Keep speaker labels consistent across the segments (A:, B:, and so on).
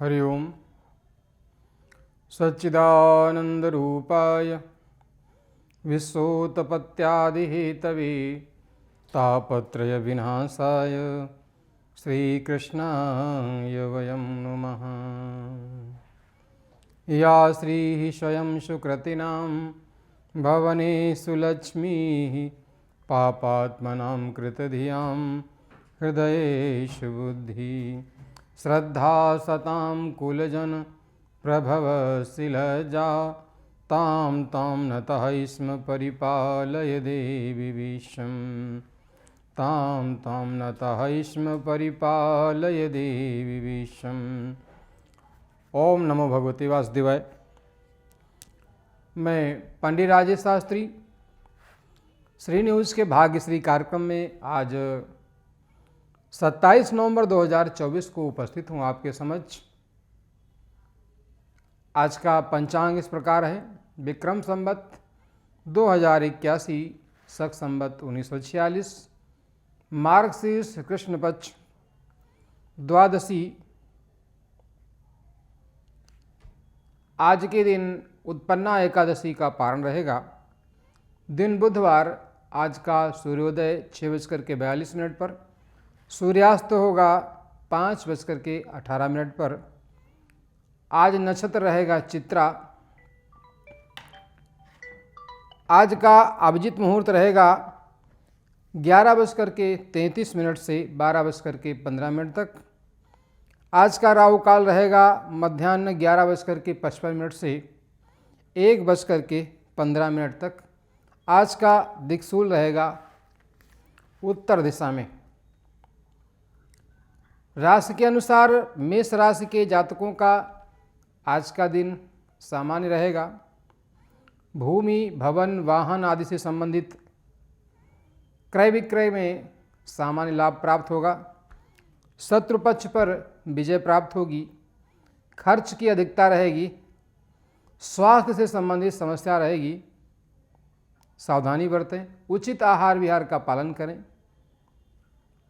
A: हरि ओम। सच्चिदानंदरूपाय विश्वोत्पत्त्यादिहेतवे तापत्रय विनाशाय श्रीकृष्णाय वयं नमः। या श्रीः स्वयं सुकृतिनां भवनेषु लक्ष्मीः पापात्मनां कृतधियां हृदयेषु बुद्धिः श्रद्धा सतां कुलजन प्रभवशिलजा तां तां नतः स्म परिपालय देवी विश्वं तां तां नतः स्म परिपालय देवी विश्वं। ओम नमो भगवते वासुदेवाय। मैं पंडित राजेश शास्त्री श्री न्यूज़ के भाग्यश्री कार्यक्रम में आज 27 नवंबर 2024 को उपस्थित हूँ आपके समक्ष। आज का पंचांग इस प्रकार है। विक्रम संवत 2081, शक संवत 1946, मार्गशीर्ष कृष्ण पक्ष द्वादशी। आज के दिन उत्पन्ना एकादशी का पारण रहेगा। दिन बुधवार। आज का सूर्योदय 6:42 पर, सूर्यास्त होगा 5:18 पर। आज नक्षत्र रहेगा चित्रा। आज का अभिजित मुहूर्त रहेगा 11:33 से 12:15 तक। आज का राहु काल रहेगा मध्याह्न 11:55 से 1:15 तक। आज का दिक्सूल रहेगा उत्तर दिशा में। राशि के अनुसार मेष राशि के जातकों का आज का दिन सामान्य रहेगा। भूमि, भवन, वाहन आदि से संबंधित क्रय विक्रय में सामान्य लाभ प्राप्त होगा। शत्रु पक्ष पर विजय प्राप्त होगी। खर्च की अधिकता रहेगी। स्वास्थ्य से संबंधित समस्या रहेगी, सावधानी बरतें। उचित आहार विहार का पालन करें।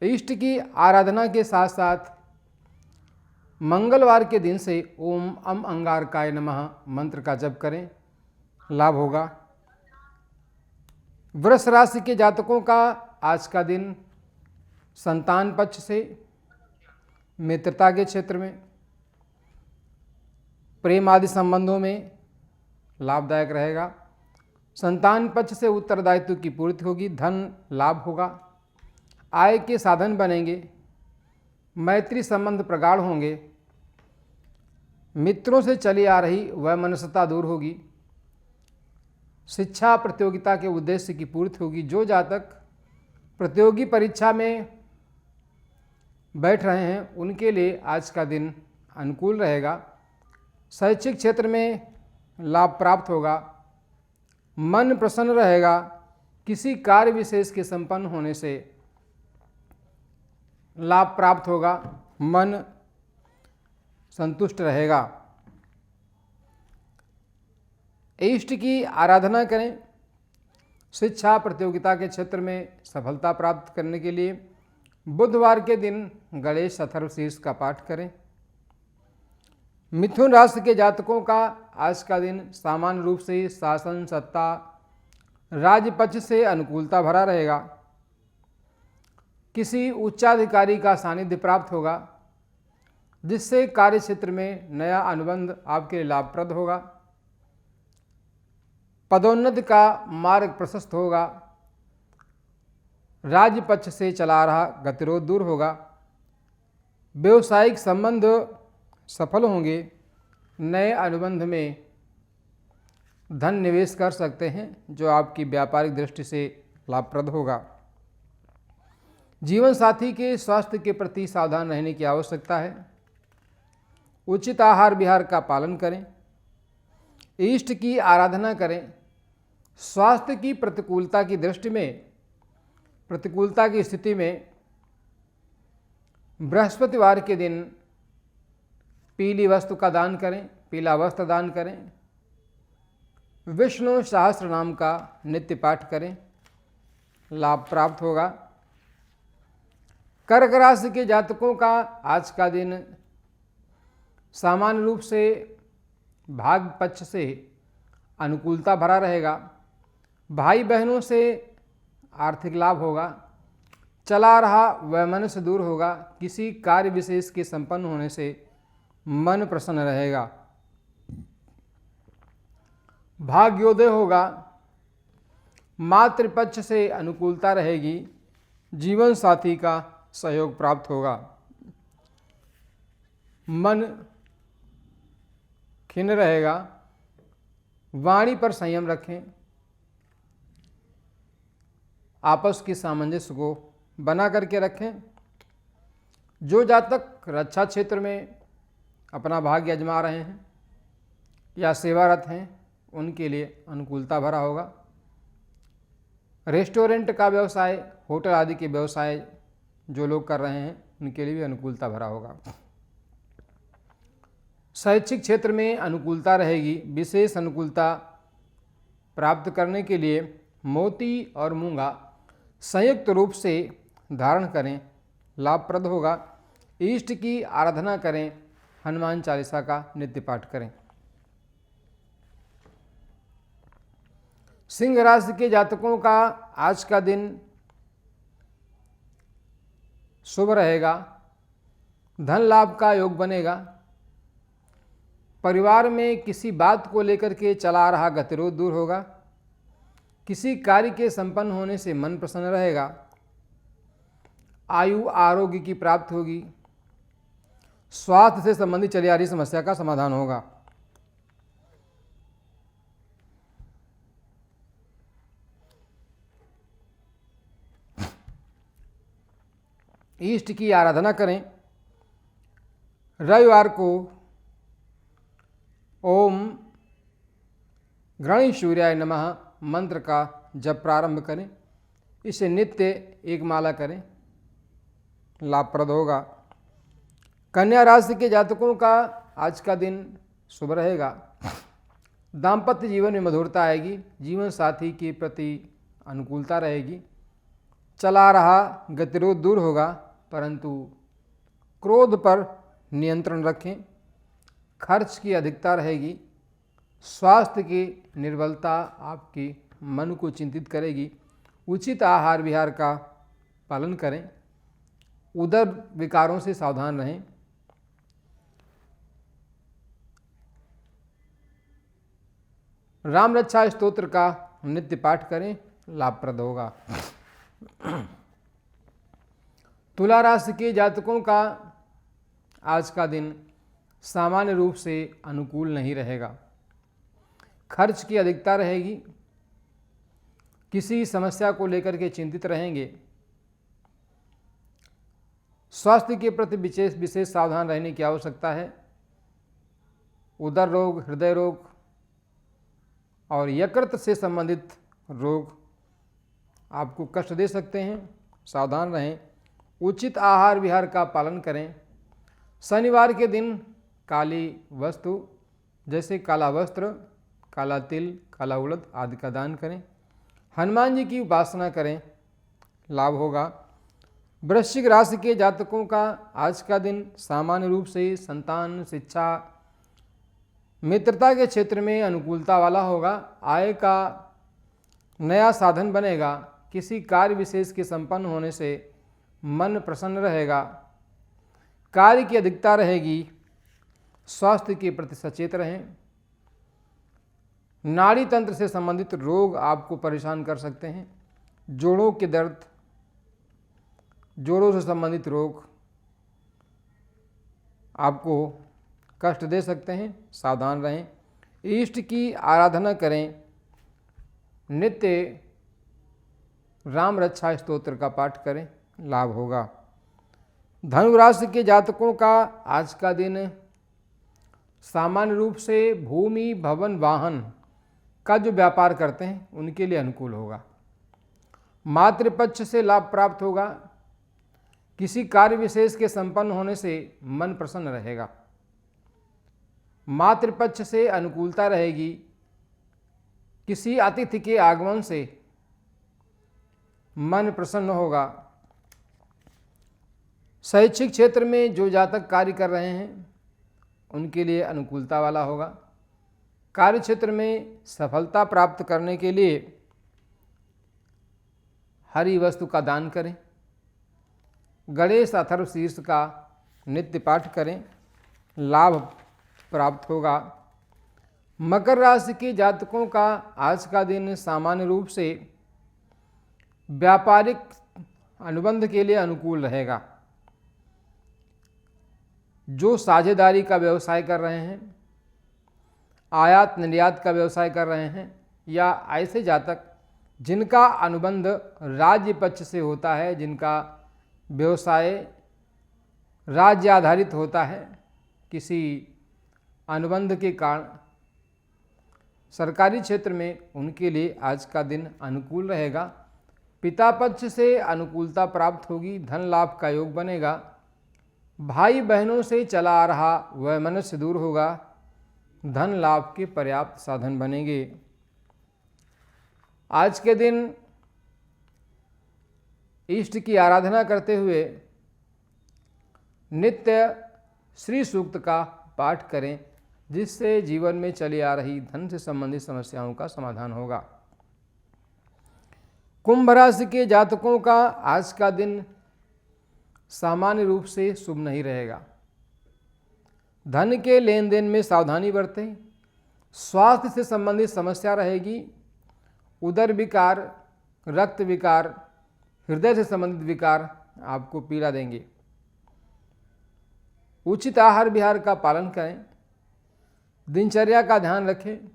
A: इष्ट की आराधना के साथ साथ मंगलवार के दिन से ओम अम अंगारकाय नमः मंत्र का जप करें, लाभ होगा। वृष राशि के जातकों का आज का दिन संतान पक्ष से मित्रता के क्षेत्र में, प्रेम आदि संबंधों में लाभदायक रहेगा। संतान पक्ष से उत्तरदायित्व की पूर्ति होगी। धन लाभ होगा। आय के साधन बनेंगे। मैत्री संबंध प्रगाढ़ होंगे। मित्रों से चली आ रही वैमनस्यता दूर होगी। शिक्षा प्रतियोगिता के उद्देश्य की पूर्ति होगी। जो जातक प्रतियोगी परीक्षा में बैठ रहे हैं उनके लिए आज का दिन अनुकूल रहेगा। शैक्षिक क्षेत्र में लाभ प्राप्त होगा। मन प्रसन्न रहेगा। किसी कार्य विशेष के संपन्न होने से लाभ प्राप्त होगा। मन संतुष्ट रहेगा। इष्ट की आराधना करें। शिक्षा प्रतियोगिता के क्षेत्र में सफलता प्राप्त करने के लिए बुधवार के दिन गणेश अथर्वशीर्ष का पाठ करें। मिथुन राशि के जातकों का आज का दिन सामान्य रूप से शासन, सत्ता, राज्य पक्ष से अनुकूलता भरा रहेगा। किसी उच्चाधिकारी का सानिध्य प्राप्त होगा, जिससे कार्य क्षेत्र में नया अनुबंध आपके लिए लाभप्रद होगा। पदोन्नति का मार्ग प्रशस्त होगा। राज्य पक्ष से चला रहा गतिरोध दूर होगा। व्यवसायिक संबंध सफल होंगे। नए अनुबंध में धन निवेश कर सकते हैं, जो आपकी व्यापारिक दृष्टि से लाभप्रद होगा। जीवन साथी के स्वास्थ्य के प्रति सावधान रहने की आवश्यकता है। उचित आहार विहार का पालन करें। इष्ट की आराधना करें। स्वास्थ्य की प्रतिकूलता की दृष्टि में, प्रतिकूलता की स्थिति में बृहस्पतिवार के दिन पीली वस्तु का दान करें, पीला वस्त्र दान करें। विष्णु सहस्त्र नाम का नित्य पाठ करें, लाभ प्राप्त होगा। कर्क राशि के जातकों का आज का दिन सामान्य रूप से भाग पक्ष से अनुकूलता भरा रहेगा। भाई बहनों से आर्थिक लाभ होगा। चला रहा वैमनस्य दूर होगा। किसी कार्य विशेष के संपन्न होने से मन प्रसन्न रहेगा। भाग्योदय होगा। मातृपक्ष से अनुकूलता रहेगी। जीवन साथी का सहयोग प्राप्त होगा। मन खिन्न रहेगा। वाणी पर संयम रखें। आपस की सामंजस्य को बना करके रखें। जो जातक रक्षा क्षेत्र में अपना भाग्य आजमा रहे हैं या सेवारत हैं, उनके लिए अनुकूलता भरा होगा। रेस्टोरेंट का व्यवसाय, होटल आदि के व्यवसाय जो लोग कर रहे हैं, उनके लिए भी अनुकूलता भरा होगा। शैक्षिक क्षेत्र में अनुकूलता रहेगी। विशेष अनुकूलता प्राप्त करने के लिए मोती और मूंगा संयुक्त रूप से धारण करें, लाभप्रद होगा। इष्ट की आराधना करें। हनुमान चालीसा का नित्य पाठ करें। सिंह राशि के जातकों का आज का दिन शुभ रहेगा। धन लाभ का योग बनेगा। परिवार में किसी बात को लेकर के चला आ रहा गतिरोध दूर होगा। किसी कार्य के संपन्न होने से मन प्रसन्न रहेगा। आयु आरोग्य की प्राप्ति होगी। स्वास्थ्य से संबंधित चली आ रही समस्या का समाधान होगा। इष्ट की आराधना करें। रविवार को ओम गणेश सूर्याय नमः मंत्र का जप प्रारंभ करें। इसे नित्य एक माला करें, लाभप्रद होगा। कन्या राशि के जातकों का आज का दिन शुभ रहेगा। दाम्पत्य जीवन में मधुरता आएगी। जीवन साथी के प्रति अनुकूलता रहेगी। चला रहा गतिरोध दूर होगा, परंतु क्रोध पर नियंत्रण रखें। खर्च की अधिकता रहेगी। स्वास्थ्य की निर्बलता आपके मन को चिंतित करेगी। उचित आहार विहार का पालन करें। उदर विकारों से सावधान रहें। राम रक्षा स्तोत्र का नित्य पाठ करें, लाभप्रद होगा। तुला राशि के जातकों का आज का दिन सामान्य रूप से अनुकूल नहीं रहेगा। खर्च की अधिकता रहेगी। किसी समस्या को लेकर के चिंतित रहेंगे। स्वास्थ्य के प्रति विशेष सावधान रहने की आवश्यकता है। उदर रोग, हृदय रोग और यकृत से संबंधित रोग आपको कष्ट दे सकते हैं, सावधान रहें। उचित आहार विहार का पालन करें। शनिवार के दिन काली वस्तु जैसे काला वस्त्र, काला तिल, काला उड़द आदि का दान करें। हनुमान जी की उपासना करें, लाभ होगा। वृश्चिक राशि के जातकों का आज का दिन सामान्य रूप से संतान, शिक्षा, मित्रता के क्षेत्र में अनुकूलता वाला होगा। आय का नया साधन बनेगा। किसी कार्य विशेष के संपन्न होने से मन प्रसन्न रहेगा। कार्य की अधिकता रहेगी। स्वास्थ्य के प्रति सचेत रहें। नाड़ी तंत्र से संबंधित रोग आपको परेशान कर सकते हैं। जोड़ों के दर्द, जोड़ों से संबंधित रोग आपको कष्ट दे सकते हैं, सावधान रहें। इष्ट की आराधना करें। नित्य राम रक्षा स्तोत्र का पाठ करें, लाभ होगा। धनु राशि के जातकों का आज का दिन सामान्य रूप से भूमि, भवन, वाहन का जो व्यापार करते हैं उनके लिए अनुकूल होगा। मातृपक्ष से लाभ प्राप्त होगा। किसी कार्य विशेष के संपन्न होने से मन प्रसन्न रहेगा। मातृपक्ष से अनुकूलता रहेगी। किसी अतिथि के आगमन से मन प्रसन्न होगा। शैक्षिक क्षेत्र में जो जातक कार्य कर रहे हैं उनके लिए अनुकूलता वाला होगा। कार्य क्षेत्र में सफलता प्राप्त करने के लिए हरी वस्तु का दान करें। गणेश अथर्वशीर्ष का नित्य पाठ करें, लाभ प्राप्त होगा। मकर राशि के जातकों का आज का दिन सामान्य रूप से व्यापारिक अनुबंध के लिए अनुकूल रहेगा। जो साझेदारी का व्यवसाय कर रहे हैं, आयात निर्यात का व्यवसाय कर रहे हैं, या ऐसे जातक जिनका अनुबंध राज्य पक्ष से होता है, जिनका व्यवसाय राज्य आधारित होता है, किसी अनुबंध के कारण सरकारी क्षेत्र में, उनके लिए आज का दिन अनुकूल रहेगा। पिता पक्ष से अनुकूलता प्राप्त होगी, धन लाभ का योग बनेगा। भाई बहनों से चला आ रहा वैमनस्य दूर होगा, धन लाभ के पर्याप्त साधन बनेंगे। आज के दिन इष्ट की आराधना करते हुए नित्य श्री सूक्त का पाठ करें, जिससे जीवन में चली आ रही धन से संबंधित समस्याओं का समाधान होगा। कुंभ राशि के जातकों का आज का दिन सामान्य रूप से शुभ नहीं रहेगा। धन के लेन देन में सावधानी बरतें। स्वास्थ्य से संबंधित समस्या रहेगी। उदर विकार, रक्त विकार, हृदय से संबंधित विकार आपको पीड़ा देंगे। उचित आहार विहार का पालन करें। दिनचर्या का ध्यान रखें।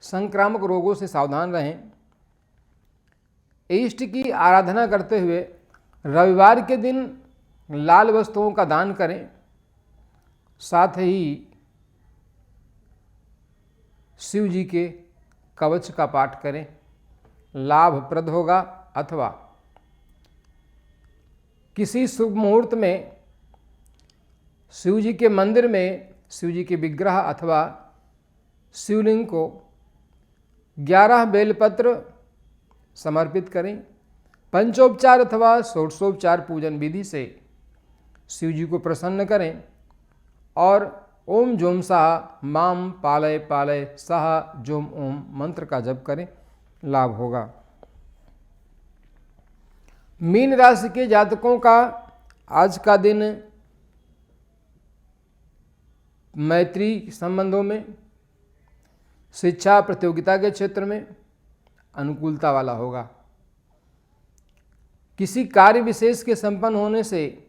A: संक्रामक रोगों से सावधान रहें। इष्ट की आराधना करते हुए रविवार के दिन लाल वस्तुओं का दान करें। साथ ही शिव जी के कवच का पाठ करें, लाभप्रद होगा। अथवा किसी शुभ मुहूर्त में शिव जी के मंदिर में शिव जी के विग्रह अथवा शिवलिंग को 11 बेलपत्र समर्पित करें। पंचोपचार अथवा षोडशोपचार पूजन विधि से शिव जी को प्रसन्न करें और ओम जोम साह माम पालय पालय साह जोम ओम मंत्र का जप करें, लाभ होगा। मीन राशि के जातकों का आज का दिन मैत्री संबंधों में, शिक्षा प्रतियोगिता के क्षेत्र में अनुकूलता वाला होगा। किसी कार्य विशेष के संपन्न होने से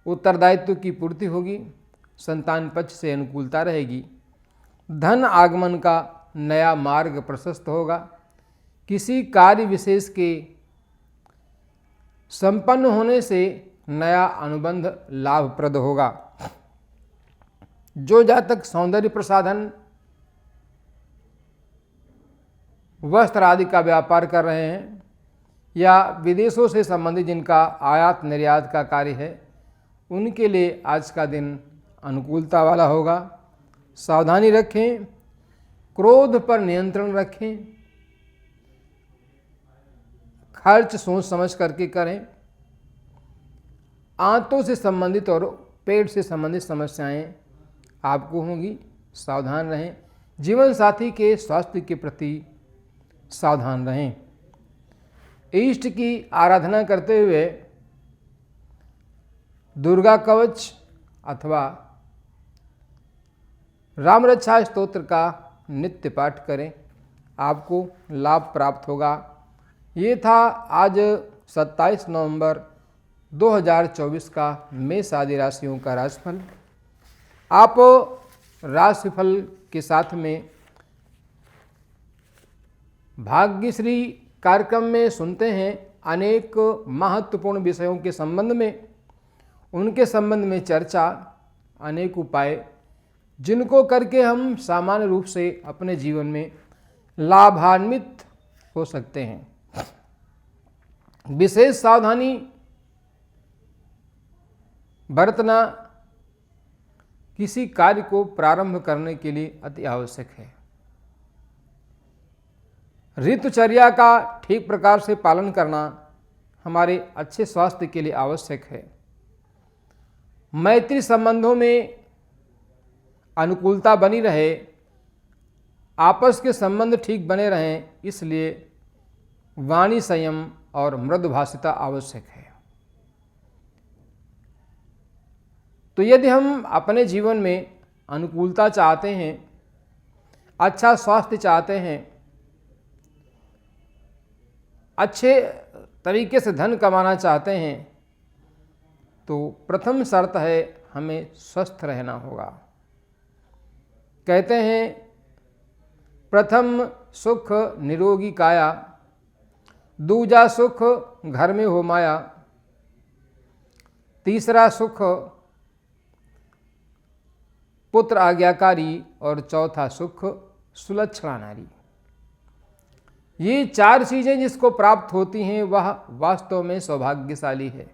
A: उत्तरदायित्व की पूर्ति होगी। संतान पक्ष से अनुकूलता रहेगी। धन आगमन का नया मार्ग प्रशस्त होगा। किसी कार्य विशेष के संपन्न होने से नया अनुबंध लाभप्रद होगा। जो जातक सौंदर्य प्रसाधन, वस्त्र आदि का व्यापार कर रहे हैं या विदेशों से संबंधित जिनका आयात निर्यात का कार्य है, उनके लिए आज का दिन अनुकूलता वाला होगा। सावधानी रखें। क्रोध पर नियंत्रण रखें। खर्च सोच समझ करके करें। आंतों से संबंधित और पेट से संबंधित समस्याएं आपको होंगी, सावधान रहें। जीवन साथी के स्वास्थ्य के प्रति सावधान रहें। इष्ट की आराधना करते हुए दुर्गा कवच अथवा राम रक्षा स्तोत्र का नित्य पाठ करें, आपको लाभ प्राप्त होगा। ये था आज 27 नवंबर 2024 का मेष आदि राशियों का राशिफल। आप राशिफल के साथ में भाग्यश्री कार्यक्रम में सुनते हैं अनेक महत्वपूर्ण विषयों के संबंध में, उनके संबंध में चर्चा, अनेक उपाय जिनको करके हम सामान्य रूप से अपने जीवन में लाभान्वित हो सकते हैं। विशेष सावधानी बरतना किसी कार्य को प्रारंभ करने के लिए अति आवश्यक है। ऋतुचर्या का ठीक प्रकार से पालन करना हमारे अच्छे स्वास्थ्य के लिए आवश्यक है। मैत्री संबंधों में अनुकूलता बनी रहे, आपस के संबंध ठीक बने रहें, इसलिए वाणी संयम और मृदुभाषिता आवश्यक है। तो यदि हम अपने जीवन में अनुकूलता चाहते हैं, अच्छा स्वास्थ्य चाहते हैं, अच्छे तरीके से धन कमाना चाहते हैं, तो प्रथम शर्त है हमें स्वस्थ रहना होगा। कहते हैं प्रथम सुख निरोगी काया, दूजा सुख घर में हो माया, तीसरा सुख पुत्र आज्ञाकारी और चौथा सुख सुलक्षणा नारी। ये चार चीजें जिसको प्राप्त होती हैं वह वास्तव में सौभाग्यशाली है।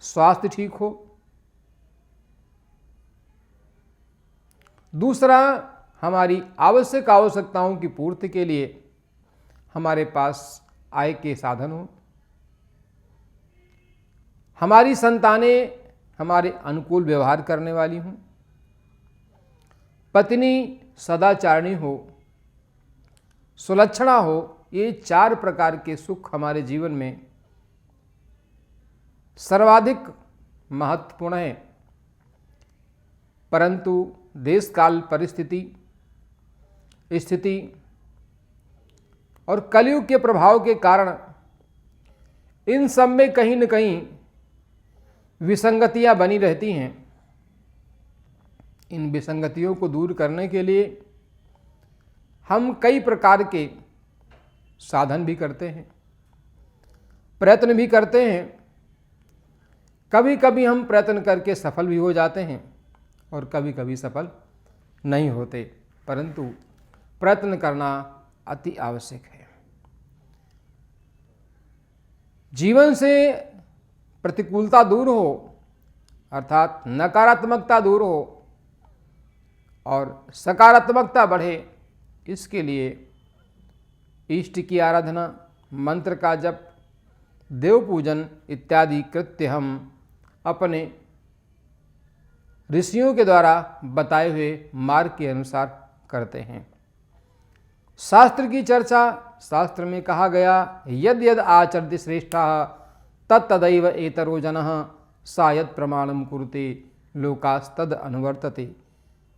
A: स्वास्थ्य ठीक हो, दूसरा हमारी आवश्यकताओं की पूर्ति के लिए हमारे पास आय के साधन हो, हमारी संतानें हमारे अनुकूल व्यवहार करने वाली हों, पत्नी सदाचारिणी हो, सुलक्षणा हो। ये चार प्रकार के सुख हमारे जीवन में सर्वाधिक महत्वपूर्ण है। परंतु देश काल परिस्थिति, स्थिति और कलयुग के प्रभाव के कारण इन सब में कहीं न कहीं विसंगतियां बनी रहती हैं। इन विसंगतियों को दूर करने के लिए हम कई प्रकार के साधन भी करते हैं, प्रयत्न भी करते हैं। कभी कभी हम प्रयत्न करके सफल भी हो जाते हैं और कभी कभी सफल नहीं होते, परंतु प्रयत्न करना अति आवश्यक है। जीवन से प्रतिकूलता दूर हो, अर्थात नकारात्मकता दूर हो और सकारात्मकता बढ़े, इसके लिए इष्ट की आराधना, मंत्र का जप, देव पूजन इत्यादि कृत्य हम अपने ऋषियों के द्वारा बताए हुए मार्ग के अनुसार करते हैं। शास्त्र की चर्चा, शास्त्र में कहा गया यद यद आचरति श्रेष्ठा तत्तदैव एतरो जनः सायद प्रमाणम कुरुते लोकास्तद अनुवर्तते।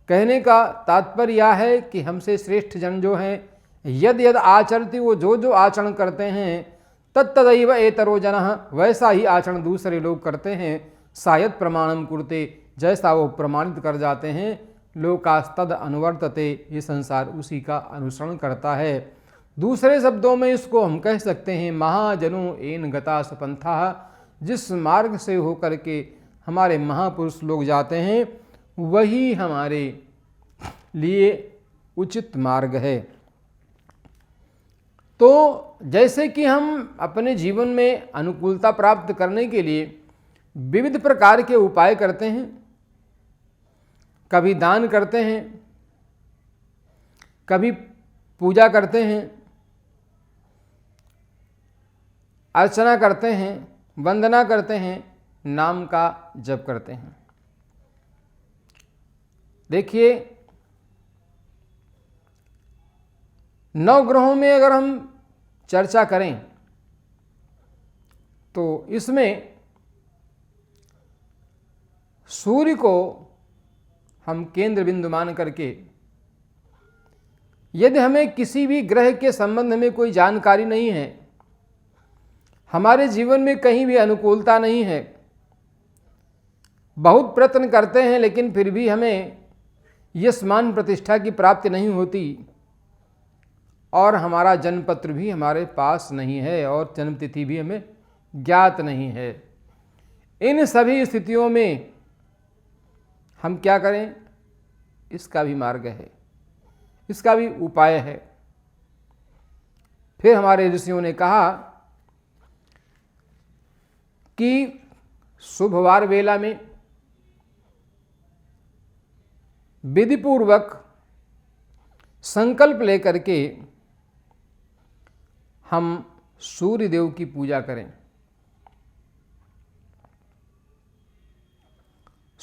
A: कहने का तात्पर्य यह है कि हमसे श्रेष्ठ जन जो हैं, यद यद आचरति, वो जो जो आचरण करते हैं, तत्तदैव एतरो जनः, वैसा ही आचरण दूसरे लोग करते हैं, शायद प्रमाणम कुरुते, जैसा वो प्रमाणित कर जाते हैं, लोकास्तद अनुवर्तते, ये संसार उसी का अनुसरण करता है। दूसरे शब्दों में इसको हम कह सकते हैं महाजनो एन गता सपंथा, जिस मार्ग से होकर के हमारे महापुरुष लोग जाते हैं वही हमारे लिए उचित मार्ग है। तो जैसे कि हम अपने जीवन में अनुकूलता प्राप्त करने के लिए विविध प्रकार के उपाय करते हैं, कभी दान करते हैं, कभी पूजा करते हैं, अर्चना करते हैं, वंदना करते हैं, नाम का जप करते हैं। देखिए, नवग्रहों में अगर हम चर्चा करें तो इसमें सूर्य को हम केंद्र बिंदु मान करके, यदि हमें किसी भी ग्रह के संबंध में कोई जानकारी नहीं है, हमारे जीवन में कहीं भी अनुकूलता नहीं है, बहुत प्रयत्न करते हैं लेकिन फिर भी हमें यश मान प्रतिष्ठा की प्राप्ति नहीं होती और हमारा जन्मपत्र भी हमारे पास नहीं है और जन्मतिथि भी हमें ज्ञात नहीं है, इन सभी स्थितियों में हम क्या करें? इसका भी मार्ग है, इसका भी उपाय है। फिर हमारे ऋषियों ने कहा कि शुभवार वेला में विधिपूर्वक संकल्प लेकर के हम सूर्य देव की पूजा करें।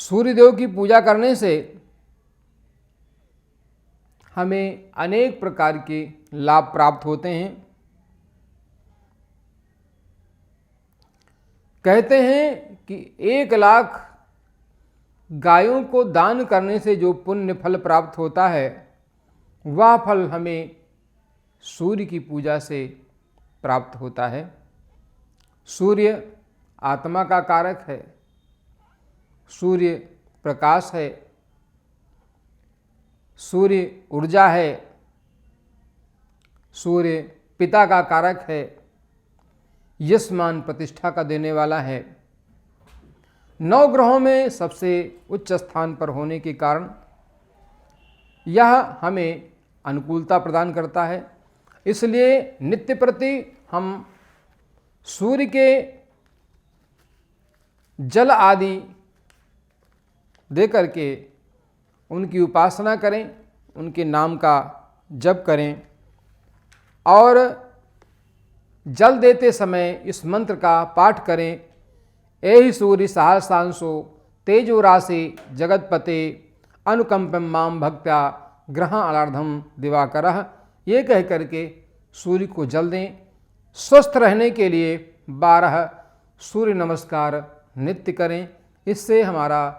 A: सूर्यदेव की पूजा करने से हमें अनेक प्रकार के लाभ प्राप्त होते हैं। कहते हैं कि 1,00,000 गायों को दान करने से जो पुण्य फल प्राप्त होता है, वह फल हमें सूर्य की पूजा से प्राप्त होता है। सूर्य आत्मा का कारक है, सूर्य प्रकाश है, सूर्य ऊर्जा है, सूर्य पिता का कारक है, यश मान प्रतिष्ठा का देने वाला है। 9 ग्रहों में सबसे उच्च स्थान पर होने के कारण यह हमें अनुकूलता प्रदान करता है। इसलिए नित्य प्रति हम सूर्य के जल आदि दे करके उनकी उपासना करें, उनके नाम का जप करें और जल देते समय इस मंत्र का पाठ करें। एहि सूर्य सहस्रांशो तेजो राशि जगतपते अनुकंपम माम भक्त्या ग्रहाणार्धम दिवाकरः। ये कह करके सूर्य को जल दें। स्वस्थ रहने के लिए 12 सूर्य नमस्कार नित्य करें। इससे हमारा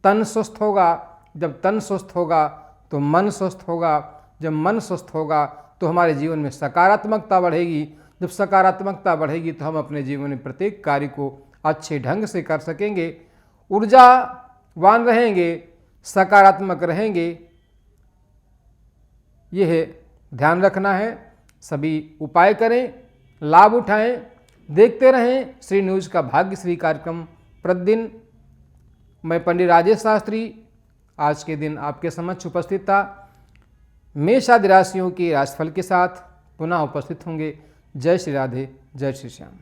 A: तन स्वस्थ होगा। जब तन स्वस्थ होगा तो मन स्वस्थ होगा। जब मन स्वस्थ होगा तो हमारे जीवन में सकारात्मकता बढ़ेगी। जब सकारात्मकता बढ़ेगी तो हम अपने जीवन में प्रत्येक कार्य को अच्छे ढंग से कर सकेंगे, ऊर्जावान रहेंगे, सकारात्मक रहेंगे। यह ध्यान रखना है। सभी उपाय करें, लाभ उठाएं, देखते रहें श्री न्यूज़ का भाग्यश्री कार्यक्रम प्रतिदिन। मैं पंडित राजेश शास्त्री आज के दिन आपके समक्ष उपस्थित था। मेष आदि राशियों के राशिफल के साथ पुनः उपस्थित होंगे। जय श्री राधे, जय श्री श्याम।